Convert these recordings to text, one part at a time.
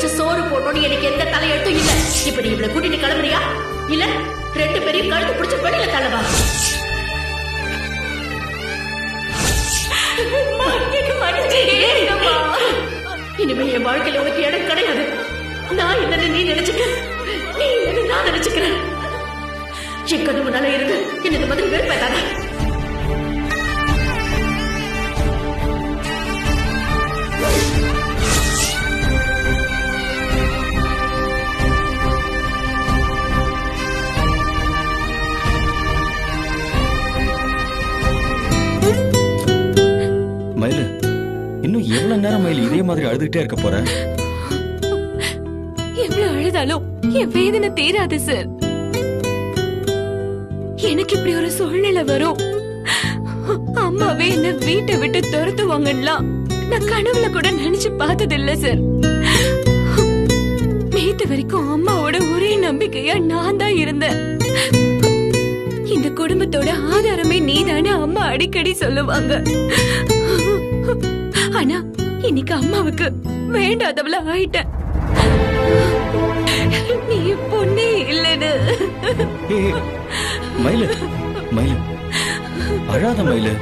வச்சு சோறு போடணும்னு எனக்கு எந்த தலையெழுத்தும் இல்ல. இப்ப நீ இவ்வளவு கூட்டிட்டு கிளம்புறியா இல்ல 2 பேரையும் கழுத்து பிடிச்ச வெளியில தள்ளவா? இனிமே என் வாழ்க்கையில உனக்கு இடம் கிடையாது. நான் என்னன்னு நீ நினைச்சுக்க, நீ என்னன்னு நான் நினைச்சுக்கிறேன். என் கனவு நல்லா இருந்து என்ன மாதிரி வெறுப்பேதாத. மயிலு, இன்னும் எவ்வளவு நேரம் மயில் இதே மாதிரி அழுதுகிட்டே இருக்க போற? எவ்வளவு அழுதாலும் என் வேதனை தீராது சார். எனக்கு இப்படி ஒரு சூழ்நிலை வரும், அம்மாவே என்ன வீட்டை விட்டு துரத்துவாங்கன்னா நான் கனவுல கூட நினைச்சு பார்த்தது இல்ல சார். நேத்து வரைக்கும் அம்மாவோட ஒரே நம்பிக்கையா நான் தான் இருந்தேன். இந்த குடும்பத்தோட ஆதாரமே நீதானே அம்மா அடிக்கடி சொல்லுவாங்க. ஆனா இன்னைக்கு அம்மாவுக்கு வேண்டாதவள ஆயிட்டேன். நீ பொண்ணே இல்லன்னு. மயிலு, மயிலு அழாத மயிலு,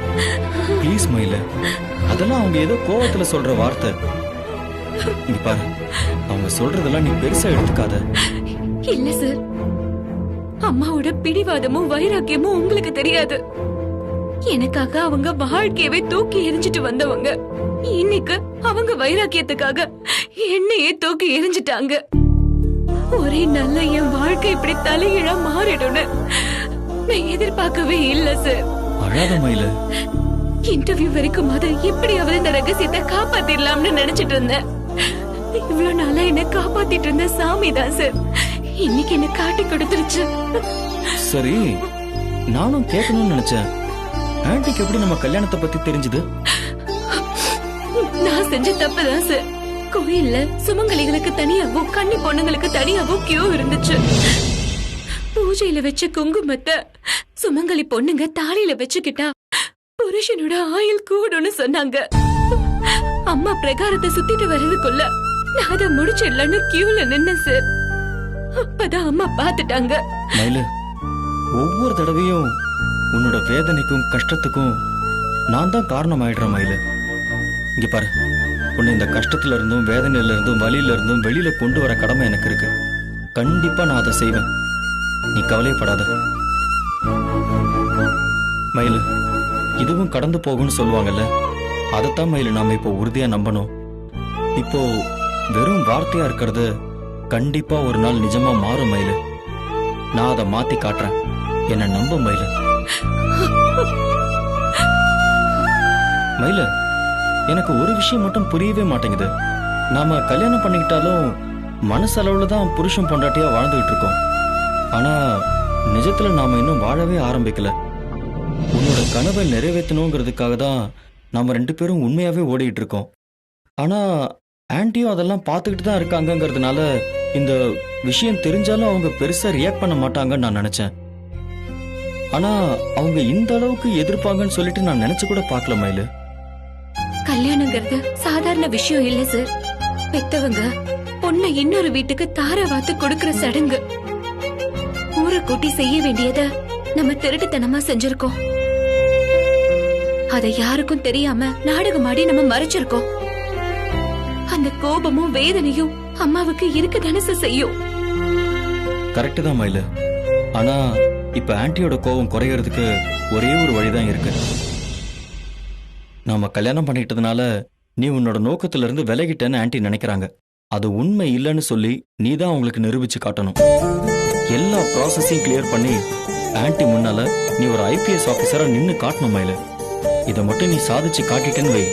ப்ளீஸ் மயிலு. அதெல்லாம் அவங்க ஏதோ கோவத்துல சொல்ற வார்த்தை. இங்க பாரு, அவங்க சொல்றதெல்லாம் நீ பெருசா எடுத்துக்காத. இல்ல சார், அம்மாவோட பிடிவாதமும் வைராக்கியமும் உங்களுக்கு தெரியாது. எனக்காக அவங்க வாழ்க்கையவே தூக்கி எரிஞ்சிட்டு வந்தவங்க இன்னைக்கு அவங்க வைராக்கியத்துக்காக என்னையே தூக்கி எரிஞ்சிட்டாங்க. ஒரே நல்ல என் வாழ்க்கை இப்படி தலையிழா மாறிடும்னு நான் எதிர்பார்க்கவே இல்ல சார். அழாத மயிலு. இன்டர்வியூ வரைக்கும் அதை எப்படியாவது இந்த ரகசியத்தை காப்பாத்திடலாம்னு நினைச்சிட்டு இருந்தேன். இவ்வளவு நாளா என்ன காப்பாத்திட்டு இருந்த சாமி தான் சார் இன்னைக்கு என்ன காட்டி கொடுத்துருச்சு. சரி, நானும் கேட்கணும்னு நினைச்சேன், ஆன்ட்டிக்கு எப்படி நம்ம கல்யாணத்தை பத்தி தெரிஞ்சது? நான் செஞ்ச தப்புதான் சார். கோயில்ல சுமங்கலிகளுக்கு தனியாவும் கன்னி பொண்ணுங்களுக்கு தனியாவும் கியூ இருந்துச்சு. பூஜையில வச்ச குங்குமத்தை சுமங்கலி பொண்ணுங்க தாலியில வச்சுக்கிட்டா புருஷனோட ஆயுள் கூடும்னு சொன்னாங்க. அம்மா பிரகாரத்தை சுத்திட்டு வர்றதுக்குள்ள நான் அதை முடிச்சிடலன்னு கியூல நின்ன சார். அப்பதான் அம்மா பாத்துட்டாங்க. மயிலு, ஒவ்வொரு தடவையும் உன்னோட வேதனைக்கும் கஷ்டத்துக்கும் நான் தான் காரணம் ஆயிடுறேன் மயிலு. இங்க பாரு, உன்னை இந்த கஷ்டத்துல இருந்தும் வேதனையில இருந்தும் வலியில இருந்தும் வெளியில கொண்டு வர கடமை எனக்கு இருக்கு. கண்டிப்பா நான் அதை செய்வேன், நீ கவலைப்படாத மயிலு. இதுவும் கடந்து போகும்னு சொல்லுவாங்கல்ல, அதைத்தான் மயிலு நாம இப்போ உறுதியா நம்பணும். இப்போ வெறும் வார்த்தையா இருக்கிறது கண்டிப்பா ஒரு நாள் நிஜமா மாறும் மயிலு. நான் அதை மாத்தி காட்டுறேன், என்ன நம்ப மயிலு. மயிலு, எனக்கு ஒரு விஷயம் மட்டும் புரியவே மாட்டேங்குது. நாம கல்யாணம் பண்ணிக்கிட்டாலும் மனசளவுல தான் புருஷன் பொண்டாட்டியா வாழ்ந்துகிட்டு இருக்கோம். ஆனா நிஜத்துல நாம இன்னும் வாழவே ஆரம்பிக்கல. உன்னோட கனவை நிறைவேற்றணுங்கிறதுக்காக தான் நாம 2 பேரும் உண்மையாவே ஓடிட்டு இருக்கோம். ஆனா ஆன்ட்டியும் அதெல்லாம் பார்த்துக்கிட்டு தான் இருக்காங்கங்கிறதுனால இந்த விஷயம் தெரிஞ்சாலும் அவங்க பெருசா ரியாக்ட் பண்ண மாட்டாங்கன்னு நான் நினைச்சேன். ஆனா அவங்க இந்த அளவுக்கு எதிர்ப்பாங்கன்னு சொல்லிட்டு நான் நினைச்சு கூட பார்க்கல மயிலு. கல்யாணங்கிறது சாதாரண விஷயம் இல்ல சார். பெத்தவங்க பொண்ணை இன்னொரு வீட்டுக்கு தார வாத்து கொடுக்கற சடங்கு. ஊரை கூட்டி செய்ய வேண்டியத நம்ம திருட்டுத்தனமா செஞ்சிருக்கோம். அதை யாருக்கும் தெரியாம நாடகமாடி நம்ம மறைச்சிருக்கோம். அந்த கோபமும் வேதனையும் அம்மாவுக்கு இருக்கதானே செய்யும். கரெக்ட் தான் மயிலு. ஆனா இப்ப ஆன்ட்டியோட கோபம் குறையறதுக்கு ஒரே ஒரு வழிதான் இருக்கு. நாம கல்யாணம் பண்ணிட்டதுனால நீ உன்னோட நோக்கத்துல இருந்து விலகிட்டேன்னு ஆன்ட்டி நினைக்கிறாங்க. அது உண்மை இல்லைன்னு சொல்லி நீ தான் அவங்களுக்கு நிரூபிச்சு காட்டணும். எல்லா ப்ராசஸையும் கிளியர் பண்ணி ஆன்ட்டி முன்னால நீ ஒரு IPS ஆபீசரா நின்னு காட்டணும் மயிலு. இதை மட்டும் நீ சாதிச்சு காட்டிட்டேன்னு வை,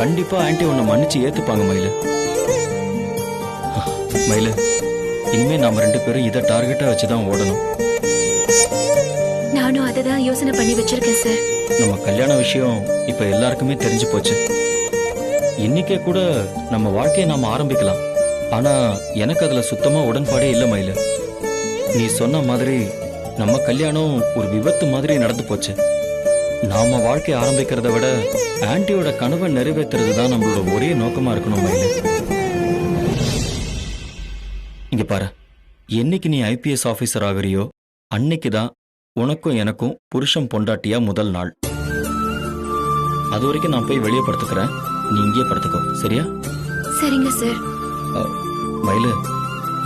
கண்டிப்பா ஆன்ட்டி உன்னை மன்னிச்சு ஏத்துப்பாங்க மயிலு. மயிலு, இனிமே நாம 2 பேரும் இதை டார்கெட்டா வச்சுதான் ஓடணும். நானும் அதை தான் யோசனை பண்ணி வச்சிருக்கேன் சார். நம்ம கல்யாண விஷயம் இப்ப எல்லாருக்குமே தெரிஞ்சு போச்சு. இன்னைக்கே கூட நம்ம வாழ்க்கையை நாம ஆரம்பிக்கலாம். ஆனா எனக்கு அதுல சுத்தமா உடன்பாடே இல்ல மயிலு. நீ சொன்ன மாதிரி நம்ம கல்யாணம் ஒரு விபத்து மாதிரி நடந்து போச்சு. நாம வாழ்க்கை ஆரம்பிக்கிறத விட ஆன்ட்டியோட கனவை நிறைவேற்றுறது தான் நம்மளோட ஒரே நோக்கமா இருக்கணும் மயிலு. இங்க பாரு, என்னைக்கு நீ ஐபிஎஸ் ஆபீசர் ஆகுறியோ அன்னைக்கு தான் உனக்கும் எனக்கும் புருஷன் பொண்டாட்டியா முதல் நாள். அது வரைக்கும் நான் போய் வெளியே படுத்துக்கிறேன், நீ இங்கே படுத்துக்கோ, சரியா? சரிங்க சார். மயிலு,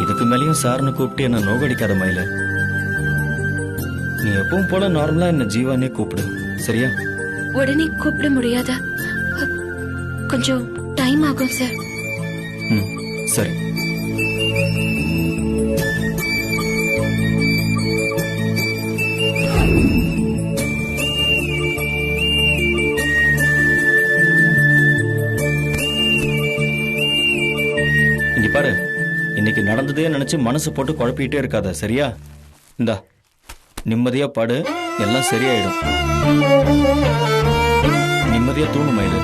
இதுக்கு மேலேயும் சார்னு கூப்பிட்டு என்ன நோகடிக்காத மயிலு. நீ எப்பவும் போல நார்மலா என்ன ஜீவானே கூப்பிடு, சரியா? உடனே கூப்பிட முடியாத, கொஞ்சம் டைம் ஆகும் சார். ம், சரி. இங்க பாரு, இன்னைக்கு நடந்ததே நினைச்சு மனசு போட்டு குழப்பிக்கிட்டே இருக்காத, சரியா? இந்தா நிம்மதியா பாடு, எல்லாம் சரியாயிடும். நிம்மதியா தூணு மயிலு.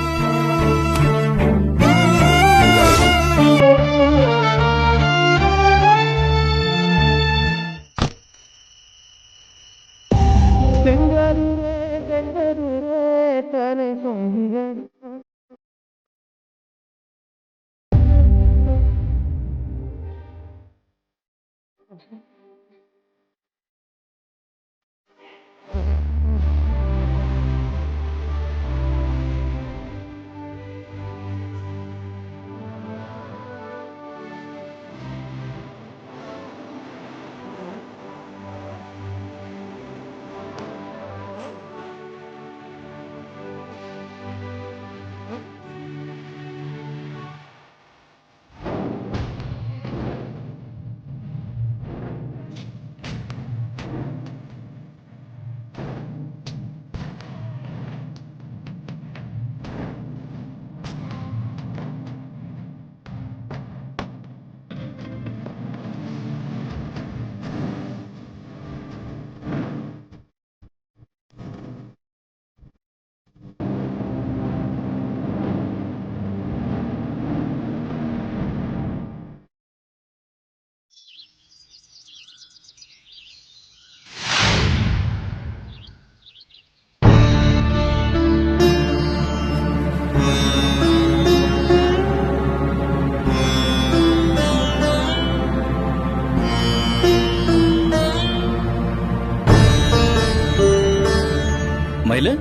மயிலு,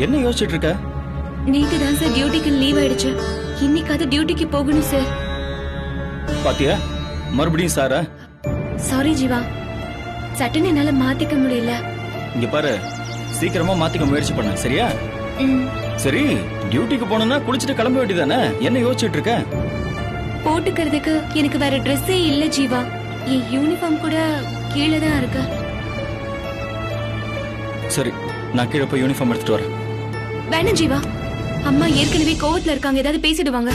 என்ன யோசிச்சுட்டு இருக்க? நேத்து தான் சார் டியூட்டிக்கு லீவ் ஆயிடுச்சு, இன்னைக்காவது டியூட்டிக்கு போகணும் சார். பாத்தியா மறுபடியும் சாரா? சாரி ஜீவா, சட்டுன்னு என்னால மாத்திக்க முடியல. இங்க பாரு, சீக்கிரமா மாத்திக்க முயற்சி பண்ண, சரியா? சரி, டியூட்டிக்கு போகணும்னா குளிச்சுட்டு கிளம்ப வேண்டியதானே, என்ன யோசிச்சுட்டு இருக்க? போட்டுக்கிறதுக்கு எனக்கு வேற ட்ரெஸ்ஸே இல்ல ஜீவா, என் யூனிஃபார்ம் கூட கீழே தான் இருக்கு. சரி, நான் கீழே போய் யூனிஃபார்ம் எடுத்துட்டு வரேன். வேணாம் ஜீவா, அம்மா ஏற்கனவே கோவத்துல இருக்காங்க, ஏதாவது பேசிடுவாங்க.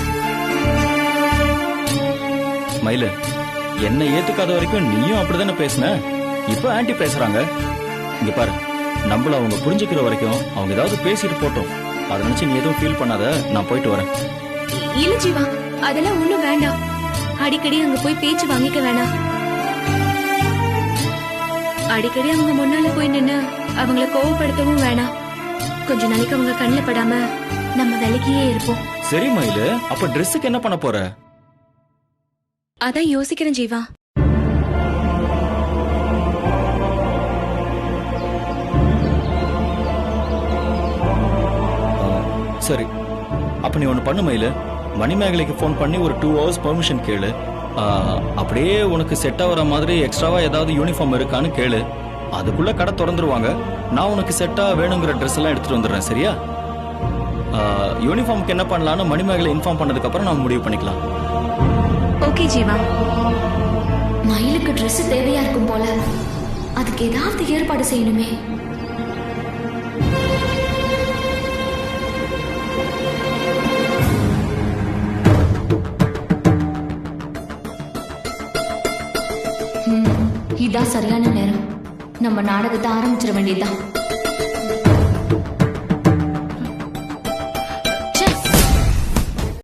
மயிலு, என்ன ஏத்துக்காத வரைக்கும் நீயும் அப்படிதானே பேசுன, இப்ப ஆன்ட்டி பேசுறாங்க. இங்க பாரு, நம்மள அவங்க புரிஞ்சுக்கிற வரைக்கும் அவங்க ஏதாவது பேசிட்டு போட்டோம், அதை நினைச்சு நீ எதுவும் ஃபீல் பண்ணாத, நான் போயிட்டு வரேன். இல்ல ஜீவா, அதெல்லாம் ஒண்ணும் வேண்டாம், அடிக்கடி அங்க போய் பேச்சு வாங்கிக்க வேணாம். அடிக்கடி அவங்க முன்னால போய் நின்னு அவங்கள கோவப்படுத்தவும் வேணாம். கொஞ்ச நாளைக்கு அவங்க கண்ணில் படாம நம்ம விலகியே இருப்போம். சரி மயிலு, அப்ப ட்ரெஸ்ஸுக்கு என்ன பண்ண போற? அதான் யோசிக்கிறேன் ஜீவா. சரி, அப்ப நீ ஒண்ணு பண்ணு மயிலு, மணிமேகலைக்கு போன் பண்ணி ஒரு 2 hours பெர்மிஷன் கேளு. அப்படியே உனக்கு செட் ஆகிற மாதிரி எக்ஸ்ட்ராவா ஏதாவது யூனிஃபார்ம் இருக்கான்னு கேளு. அதுக்குள்ள கடை திறந்துருவாங்க, நான் உனக்கு செட்டா வேணுங்கிற ட்ரெஸ் எல்லாம் எடுத்துட்டு வந்துடுறேன், சரியா? யூனிஃபார்முக்கு என்ன பண்ணலான்னு மணிமேகலை இன்ஃபார்ம் பண்ணதுக்கு அப்புறம் நம்ம முடிவு பண்ணிக்கலாம். ஓகே ஜீவா. மயிலுக்கு ட்ரெஸ் தேவையா இருக்கும் போல, அதுக்கு ஏதாவது ஏற்பாடு செய்யணுமே. இதான் சரியான நேரம், நம்ம நாடகத்தை ஆரம்பிச்சிட வேண்டியதுதான்.